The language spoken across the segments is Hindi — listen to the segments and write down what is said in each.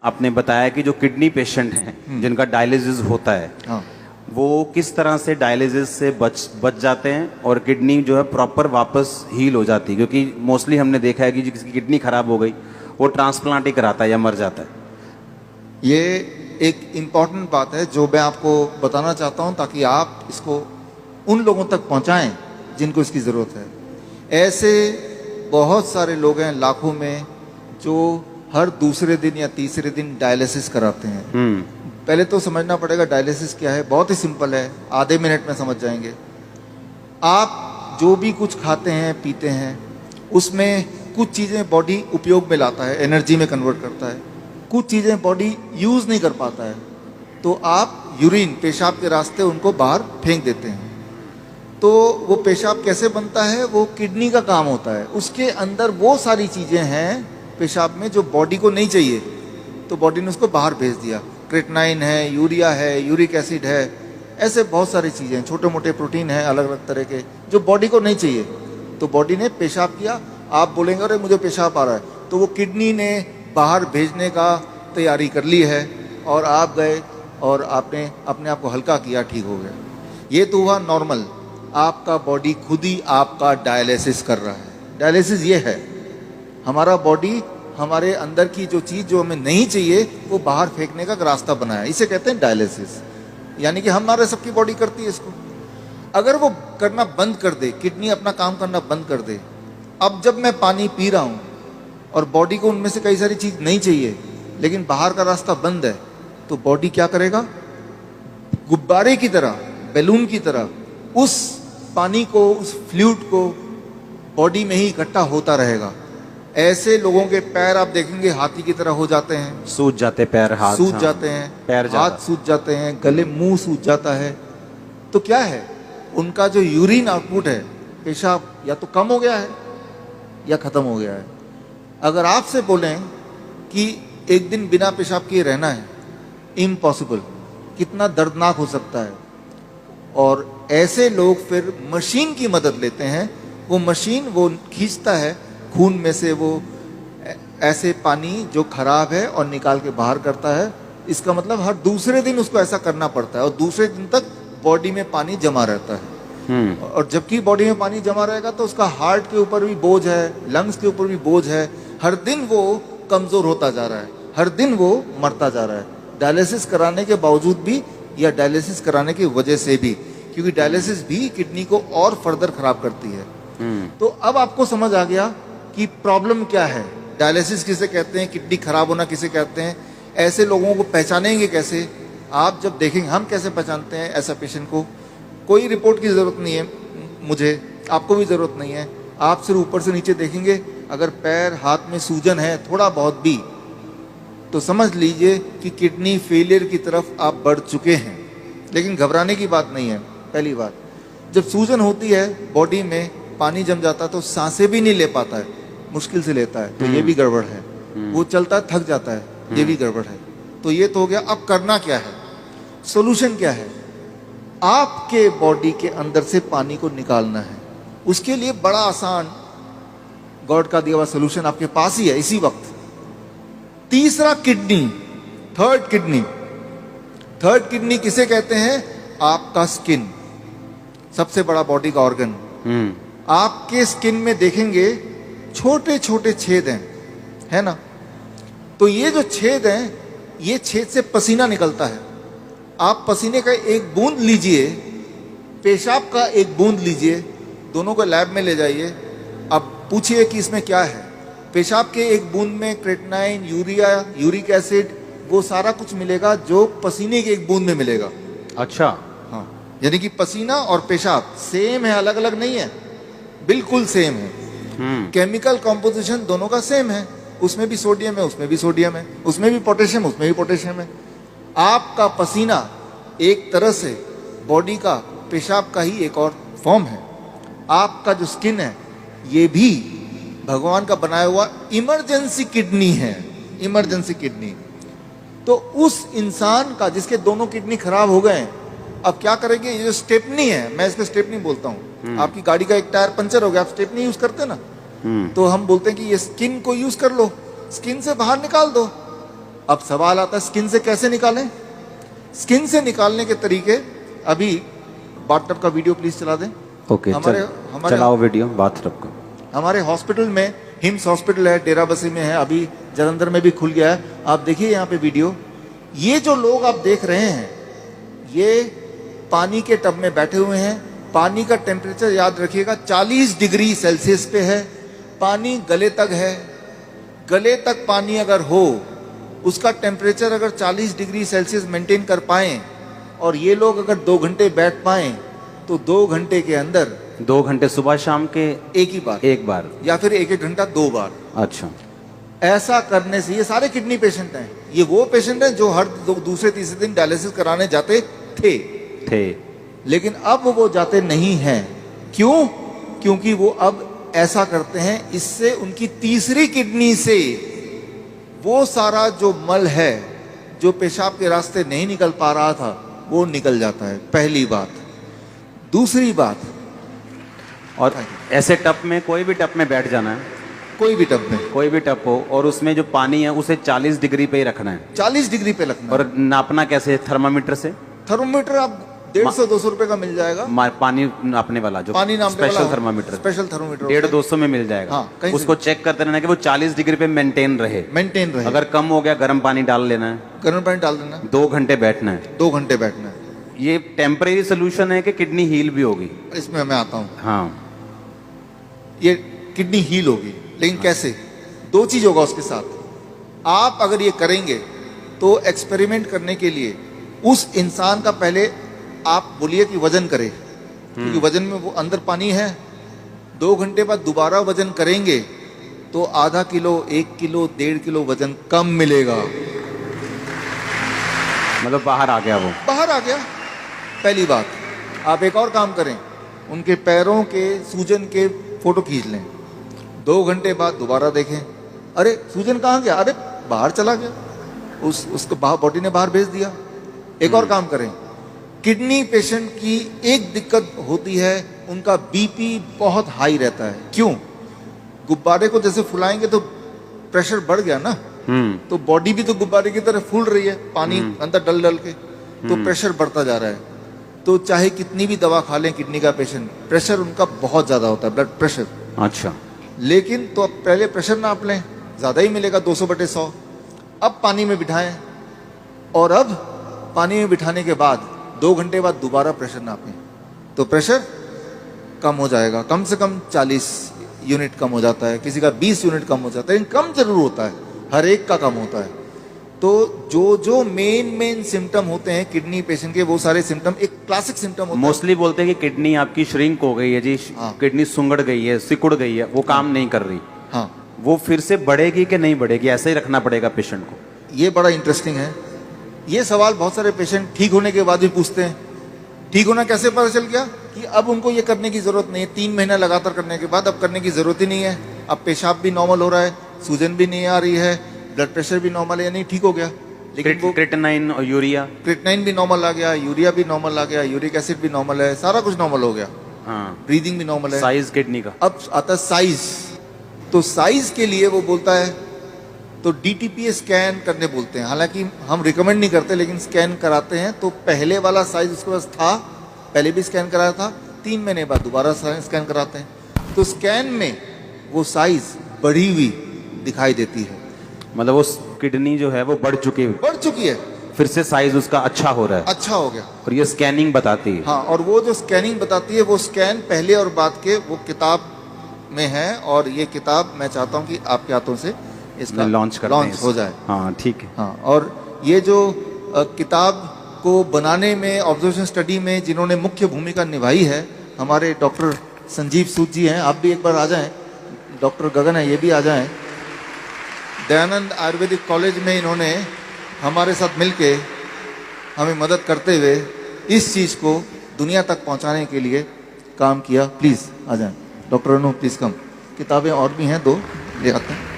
आपने बताया कि जो किडनी पेशेंट हैं जिनका डायलिसिस होता है, हाँ, वो किस तरह से डायलिसिस से बच जाते हैं और किडनी जो है प्रॉपर वापस हील हो जाती है, क्योंकि मोस्टली हमने देखा है कि जिसकी किडनी खराब हो गई वो ट्रांसप्लांट ही कराता है या मर जाता है। ये एक इम्पॉर्टेंट बात है जो मैं आपको बताना चाहता हूँ ताकि आप इसको उन लोगों तक पहुँचाएं जिनको इसकी ज़रूरत है। ऐसे बहुत सारे लोग हैं लाखों में जो हर दूसरे दिन या तीसरे दिन डायलिसिस कराते हैं। पहले तो समझना पड़ेगा डायलिसिस क्या है। बहुत ही सिंपल है, आधे मिनट में समझ जाएंगे। आप जो भी कुछ खाते हैं पीते हैं उसमें कुछ चीज़ें बॉडी उपयोग में लाता है, एनर्जी में कन्वर्ट करता है, कुछ चीज़ें बॉडी यूज़ नहीं कर पाता है, तो आप यूरिन पेशाब के रास्ते उनको बाहर फेंक देते हैं। तो वो पेशाब कैसे बनता है, वो किडनी का काम होता है। उसके अंदर वो सारी चीज़ें हैं पेशाब में जो बॉडी को नहीं चाहिए, तो बॉडी ने उसको बाहर भेज दिया। क्रेटनाइन है, यूरिया है, यूरिक एसिड है, ऐसे बहुत सारी चीज़ें हैं, छोटे मोटे प्रोटीन हैं अलग अलग तरह के जो बॉडी को नहीं चाहिए, तो बॉडी ने पेशाब किया। आप बोलेंगे अरे मुझे पेशाब आ रहा है, तो वो किडनी ने बाहर भेजने का तैयारी कर ली है और आप गए और आपने अपने आप को हल्का किया, ठीक हो गया। ये तो हुआ नॉर्मल। आपका बॉडी खुद ही आपका डायलिसिस कर रहा है। डायलिसिस ये है, हमारा बॉडी हमारे अंदर की जो चीज़ जो हमें नहीं चाहिए वो बाहर फेंकने का रास्ता बनाया, इसे कहते हैं डायलिसिस। यानी कि हमारे सबकी बॉडी करती है इसको। अगर वो करना बंद कर दे, किडनी अपना काम करना बंद कर दे, अब जब मैं पानी पी रहा हूँ और बॉडी को उनमें से कई सारी चीज़ नहीं चाहिए लेकिन बाहर का रास्ता बंद है, तो बॉडी क्या करेगा, गुब्बारे की तरह, बैलून की तरह उस पानी को, उस फ्लूइड को बॉडी में ही इकट्ठा होता रहेगा। ऐसे लोगों के पैर आप देखेंगे हाथी की तरह हो जाते हैं, सूज जाते पैर, हाथ सूज जाते हैं, पैर हाथ सूज जाते हैं, गले मुंह सूज जाता है। तो क्या है, उनका जो यूरिन आउटपुट है पेशाब या तो कम हो गया है या खत्म हो गया है। अगर आपसे बोलें कि एक दिन बिना पेशाब किए रहना है, इम्पॉसिबल। कितना दर्दनाक हो सकता है। और ऐसे लोग फिर मशीन की मदद लेते हैं। वो मशीन वो खींचता है खून में से वो ऐसे पानी जो खराब है और निकाल के बाहर करता है। इसका मतलब हर दूसरे दिन उसको ऐसा करना पड़ता है और दूसरे दिन तक बॉडी में पानी जमा रहता है। और जबकि बॉडी में पानी जमा रहेगा तो उसका हार्ट के ऊपर भी बोझ है, लंग्स के ऊपर भी बोझ है। हर दिन वो कमजोर होता जा रहा है, हर दिन वो मरता जा रहा है, डायलिसिस कराने के बावजूद भी या डायलिसिस कराने की वजह से भी, क्योंकि डायलिसिस भी किडनी को और फर्दर खराब करती है। तो अब आपको समझ आ गया कि प्रॉब्लम क्या है, डायलिसिस किसे कहते हैं, किडनी खराब होना किसे कहते हैं। ऐसे लोगों को पहचानेंगे कैसे, आप जब देखेंगे। हम कैसे पहचानते हैं ऐसा पेशेंट को, कोई रिपोर्ट की ज़रूरत नहीं है मुझे, आपको भी ज़रूरत नहीं है। आप सिर्फ ऊपर से नीचे देखेंगे, अगर पैर हाथ में सूजन है थोड़ा बहुत भी, तो समझ लीजिए कि किडनी फेलियर की तरफ आप बढ़ चुके हैं। लेकिन घबराने की बात नहीं है। पहली बात, जब सूजन होती है बॉडी में, पानी जम जाता है तो सांसें भी नहीं ले पाता है, मुश्किल से लेता है, तो ये भी गड़बड़ है। वो चलता है थक जाता है, ये भी गड़बड़ है। तो ये तो हो गया। अब करना क्या है, सोल्यूशन क्या है, आपके बॉडी के अंदर से पानी को निकालना है। उसके लिए बड़ा आसान गॉड का दिया हुआ सोल्यूशन आपके पास ही है इसी वक्त। तीसरा kidney, third kidney. Third kidney किसे कहते हैं, आपका स्किन, सबसे बड़ा बॉडी का ऑर्गन। आपके स्किन में देखेंगे छोटे छोटे छेद हैं, है ना। तो ये जो छेद हैं, ये छेद से पसीना निकलता है। आप पसीने का एक बूंद लीजिए, पेशाब का एक बूंद लीजिए, दोनों को लैब में ले जाइए। अब पूछिए कि इसमें क्या है। पेशाब के एक बूंद में क्रेटनाइन, यूरिया, यूरिक एसिड, वो सारा कुछ मिलेगा जो पसीने के एक बूंद में मिलेगा। अच्छा, हाँ, यानी कि पसीना और पेशाब सेम है, अलग अलग नहीं है, बिल्कुल सेम है। केमिकल कॉम्पोजिशन दोनों का सेम है। उसमें भी सोडियम है, उसमें भी सोडियम है, उसमें भी पोटेशियम, उसमें भी पोटेशियम है। आपका पसीना एक तरह से बॉडी का पेशाब का ही एक और फॉर्म है। आपका जो स्किन है, ये भी भगवान का बनाया हुआ इमरजेंसी किडनी है, इमरजेंसी किडनी। तो उस इंसान का जिसके दोनों किडनी खराब हो गए, अब क्या करेंगे, ये जो स्टेपनी है, मैं इसको स्टेपनी बोलता हूँ। आपकी गाड़ी का एक टायर पंचर हो गया, आप स्टेपनी यूज करते ना, तो हम बोलते हैं कि ये स्किन को यूज कर लो, स्किन से बाहर निकाल दो। अब सवाल आता है स्किन से कैसे निकालें। स्किन से निकालने के तरीके, अभी बाथटब का वीडियो प्लीज चला दें। ओके, चलाओ वीडियो बाथटब का। हमारे हॉस्पिटल में, हिम्स हॉस्पिटल है, डेरा बसी में है, अभी जलंधर में भी खुल गया है। आप देखिए यहाँ पे वीडियो, ये जो लोग आप देख रहे हैं ये पानी के टब में बैठे हुए हैं। पानी का टेम्परेचर याद रखिएगा 40 डिग्री सेल्सियस पे है। पानी गले तक है। गले तक पानी अगर हो, उसका टेम्परेचर अगर 40 डिग्री सेल्सियस मेंटेन कर पाएं और ये लोग अगर 2 घंटे बैठ पाएं तो 2 घंटे के अंदर, 2 घंटे सुबह शाम के एक बार या फिर 1-1 घंटा 2 बार। अच्छा, ऐसा करने से, ये सारे किडनी पेशेंट हैं, ये वो पेशेंट हैं जो हर दूसरे तीसरे दिन डायलिसिस कराने जाते थे, लेकिन अब वो जाते नहीं हैं। क्यों? क्योंकि वो अब ऐसा करते हैं, इससे उनकी तीसरी किडनी से वो सारा जो मल है जो पेशाब के रास्ते नहीं निकल पा रहा था वो निकल जाता है। पहली बात। दूसरी बात, और ऐसे टप में, कोई भी टप में बैठ जाना है, कोई भी टब में, कोई भी टप हो, और उसमें जो पानी है उसे 40 डिग्री पे ही रखना है। 40 डिग्री पे रखना है। और नापना कैसे? थर्मामीटर से। थर्मोमीटर आप 150-200 रुपए का मिल जाएगा। पानी नापने वाला जो पानी नापने वाला स्पेशल थर्मामीटर, स्पेशल थर्मोमीटर 150-200 में मिल जाएगा। हाँ, उसको चेक करते रहना कि वो 40 डिग्री पे मेंटेन रहे। अगर कम हो गया गर्म पानी डाल लेना है, गर्म पानी डाल देना, 2 घंटे बैठना है। 2 घंटे बैठना है। ये टेम्परेरी सोल्यूशन है कि किडनी हील भी होगी? इसमें मैं आता हूँ। हाँ, ये किडनी हील होगी, लेकिन कैसे? 2 चीज होगा उसके साथ। आप अगर ये करेंगे तो एक्सपेरिमेंट करने के लिए उस इंसान का पहले आप बोलिए कि वजन करे, क्योंकि वजन में वो अंदर पानी है। 2 घंटे बाद दोबारा वजन करेंगे तो आधा किलो, 1 किलो, 1.5 किलो वजन कम मिलेगा। मतलब बाहर आ गया, वो बाहर आ गया। पहली बात। आप एक और काम करें, उनके पैरों के सूजन के फोटो खींच लें। 2 घंटे बाद दोबारा देखें, अरे सूजन कहाँ गया? अरे बाहर चला गया, उसको बॉडी ने बाहर भेज दिया। एक और काम करें, किडनी पेशेंट की एक दिक्कत होती है, उनका बीपी बहुत हाई रहता है। क्यों? गुब्बारे को जैसे फुलाएंगे तो प्रेशर बढ़ गया ना, तो बॉडी भी तो गुब्बारे की तरह फूल रही है, पानी अंदर डल डल के, तो प्रेशर बढ़ता जा रहा है। तो चाहे कितनी भी दवा खा लें किडनी का पेशेंट, प्रेशर उनका बहुत ज्यादा होता है, ब्लड प्रेशर। अच्छा, लेकिन तो अब पहले प्रेशर नाप लें, ज्यादा ही मिलेगा 200/100। अब पानी में बिठाएं, और अब पानी में बिठाने के बाद 2 घंटे बाद दोबारा प्रेशर नापें, तो प्रेशर कम हो जाएगा। कम से कम 40 यूनिट कम हो जाता है, किसी का 20 यूनिट कम हो जाता है, लेकिन कम जरूर होता है, हर एक का कम होता है। तो जो मेन सिम्टम होते हैं किडनी पेशेंट के, वो सारे सिम्टम एक क्लासिक सिम्टम होता है। मोस्टली बोलते हैं कि किडनी आपकी श्रिंक हो गई है जी, किडनी सुंगड़ गई है, सिकुड़ गई है, वो काम नहीं कर रही। हाँ, वो फिर से बढ़ेगी कि नहीं बढ़ेगी? ऐसे ही रखना पड़ेगा पेशेंट को? ये बड़ा इंटरेस्टिंग है। ये सवाल बहुत सारे पेशेंट ठीक होने के बाद भी पूछते हैं। ठीक होना कैसे पता चल गया? कि अब उनको ये करने की जरूरत नहीं है। 3 महीना लगातार करने के बाद अब करने की जरूरत ही नहीं है। अब पेशाब भी नॉर्मल हो रहा है, सूजन भी नहीं आ रही है, ब्लड प्रेशर भी नॉर्मल है, नहीं ठीक हो गया। लेकिन वो क्रिएटिनाइन और यूरिया, क्रिएटिनाइन भी नॉर्मल आ गया, यूरिया भी नॉर्मल आ गया, यूरिक एसिड भी नॉर्मल है, सारा कुछ नॉर्मल हो गया। हाँ, ब्रीदिंग भी नॉर्मल है। साइज किडनी का। अब आता है साइज। तो साइज के लिए वो बोलता है, तो डीटीपीए स्कैन करने बोलते हैं। हालांकि हम रिकमेंड नहीं करते, लेकिन स्कैन कराते हैं। तो पहले वाला साइज उसके पास था, पहले भी स्कैन कराया था, 3 महीने बाद दोबारा स्कैन कराते हैं। तो स्कैन में वो साइज बढ़ी हुई दिखाई देती है, मतलब वो किडनी जो है वो बढ़ चुकी है, फिर से साइज उसका अच्छा हो रहा है, अच्छा हो गया। और ये स्कैनिंग बताती है। हाँ, और वो जो स्कैनिंग बताती है, वो स्कैन पहले और बाद के वो किताब में है। और ये किताब मैं चाहता हूँ कि आपके हाथों से इसका लॉन्च हो जाए। हाँ, ठीक है। हाँ, और ये जो किताब को बनाने में, ऑब्जर्वेशन स्टडी में जिन्होंने मुख्य भूमिका निभाई है, हमारे डॉक्टर संजीव सूद जी हैं। आप भी एक बार आ जाएं। डॉक्टर गगन है, ये भी आ जाएं। दयानंद आयुर्वेदिक कॉलेज में इन्होंने हमारे साथ मिलके हमें मदद करते हुए इस चीज़ को दुनिया तक पहुंचाने के लिए काम किया। प्लीज़ आ जाएं। डॉक्टर अनु, प्लीज़ कम। किताबें और भी हैं, 2 ले आते हैं।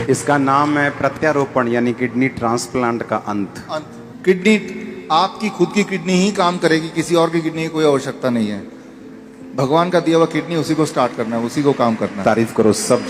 इसका नाम है प्रत्यारोपण, यानी किडनी ट्रांसप्लांट का अंत। किडनी, आपकी खुद की किडनी ही काम करेगी, किसी और की किडनी की कोई आवश्यकता नहीं है। भगवान का दिया हुआ किडनी, उसी को स्टार्ट करना है, उसी को काम करना है। तारीफ करो सब।